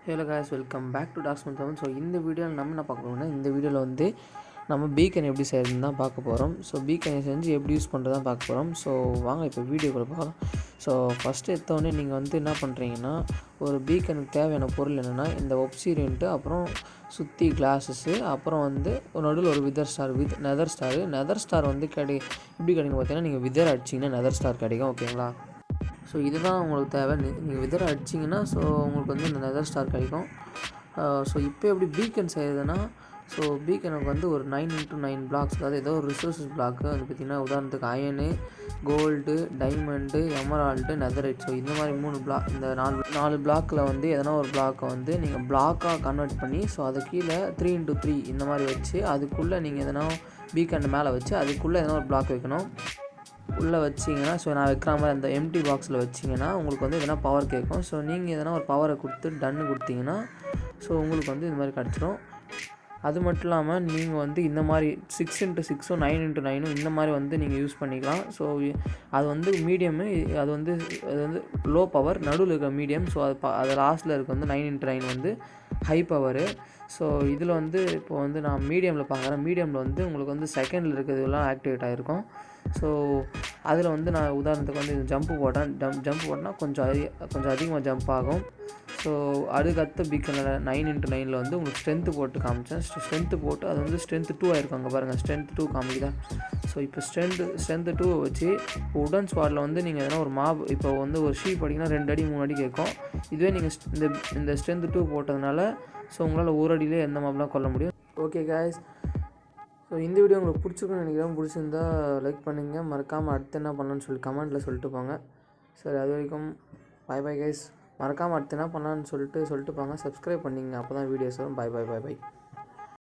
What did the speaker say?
Hello guys, welcome back to Tax Tamil. So இந்த வீடியோவில் நம்ம என்ன பார்க்க போகிறோம்னா, இந்த வீடியோவில் வந்து நம்ம பீக்கன் எப்படி செய்யறதுன்னு தான் பார்க்க போகிறோம். ஸோ பீக்கனை செஞ்சு எப்படி யூஸ் பண்ணுறது தான் பார்க்க போகிறோம். ஸோ வாங்க இப்போ வீடியோக்குள்ள பார்க்கலாம். ஸோ ஃபஸ்ட்டு எடுத்தோடனே நீங்கள் வந்து என்ன பண்ணுறீங்கன்னா, ஒரு பீக்கனுக்கு தேவையான பொருள் என்னென்னா, இந்த ஒப்சீரியன்ட்டு, அப்புறம் சுற்றி கிளாஸஸ்ஸு, அப்புறம் வந்து ஒரு நடுவில் ஒரு நெதர் ஸ்டார் வந்து எப்படி கிடைக்கும் பார்த்தீங்கன்னா, நீங்கள் விதர் அடிச்சிங்கன்னா நெதர் ஸ்டார் கிடைக்கும். ஓகேங்களா? ஸோ இதுதான் உங்களுக்கு தேவை. நீங்கள் விதரை அடிச்சிங்கன்னா ஸோ உங்களுக்கு வந்து இந்த நெதர் ஸ்டார் கிடைக்கும். ஸோ இப்போ எப்படி பீக்கன் செய்கிறதுனா, ஸோ பீக்கனுக்கு வந்து ஒரு 9x9 பிளாக்ஸ், அதாவது ஏதோ ஒரு ரிசோர்ஸஸ் பிளாக்கு வந்து பார்த்திங்கன்னா, உதாரணத்துக்கு iron, gold, diamond, emerald, netherite. So இந்த மாதிரி 3 பிளாக், இந்த நாலு பிளாக்கில் வந்து எதனா ஒரு பிளாக்கை வந்து நீங்கள் பிளாக்காக கன்வெர்ட் பண்ணி, ஸோ அது கீழே 3x3 இந்த மாதிரி வச்சு, அதுக்குள்ளே நீங்கள் எதனா பீக்கன் மேலே வச்சு அதுக்குள்ளே எதனா ஒரு பிளாக் வைக்கணும். உள்ளே வச்சிங்கன்னா, ஸோ நான் வைக்கிற மாதிரி அந்த எம்டி பாக்ஸில் வச்சிங்கன்னா உங்களுக்கு வந்து எதனா பவர் கேட்கும். ஸோ நீங்கள் எதனா ஒரு பவரை கொடுத்து டன்னு கொடுத்தீங்கன்னா ஸோ உங்களுக்கு வந்து இந்த மாதிரி கிடச்சிரும். அது மட்டும் இல்லாமல் நீங்கள் வந்து இந்த மாதிரி 6x6 9x9 இந்த மாதிரி வந்து நீங்கள் யூஸ் பண்ணிக்கலாம். ஸோ அது வந்து மீடியமு, அது வந்து லோ பவர், நடுவில் இருக்கிற மீடியம். ஸோ அது லாஸ்ட்டில் இருக்க வந்து 9x9 வந்து ஹை பவரு. ஸோ இதில் வந்து இப்போ வந்து நான் மீடியமில் பார்க்குறேன். மீடியமில் வந்து உங்களுக்கு வந்து செகண்டில் இருக்கிறதுலாம் ஆக்டிவேட் ஆகிருக்கும். ஸோ அதில் வந்து நான் உதாரணத்துக்கு வந்து ஜம்ப்பு போட்டேன்னா கொஞ்சம் அதிகமாக ஜம்ப் ஆகும். ஸோ அதுக்கடுத்த பீக்கனில் 9x9 வந்து உங்களுக்கு ஸ்ட்ரென்த்து போட்டு காமிச்சேன். ஸ்ட்ரென்த்து போட்டு அது வந்து ஸ்ட்ரென்த்து 2 ஆகிருக்கும். அங்கே பாருங்கள், ஸ்ட்ரென்த் 2 காமிக்குதா? ஸோ இப்போ ஸ்ட்ரென்த்து 2 வச்சு உடன் ஸ்குவாடில் வந்து நீங்கள் எதனா ஒரு இப்போ வந்து ஒரு ஷீப் அடிங்கன்னா 2 அடி 3 அடி கேட்கும். இதுவே நீங்கள் இந்த ஸ்ட்ரென்த் 2 போட்டதுனால ஸோ உங்களால் ஒரு அடியிலே எந்த மாப்லாம் கொல்ல முடியும். ஓகே guys, ஸோ இந்த வீடியோ உங்களுக்கு பிடிச்சிருக்குன்னு நினைக்கிறேன். பிடிச்சிருந்தா லைக் பண்ணுங்கள். மறக்காமல் அடுத்து என்ன பண்ணலான்னு சொல்லி கமெண்ட்டில் சொல்லிட்டு போங்க. சரி, அது வரைக்கும் பை கைஸ். மறக்காமல் அடுத்து என்ன பண்ணலான்னு சொல்லிட்டு போங்க. சப்ஸ்கிரைப் பண்ணிங்க, அப்போ தான் வீடியோஸ் வரும். பை.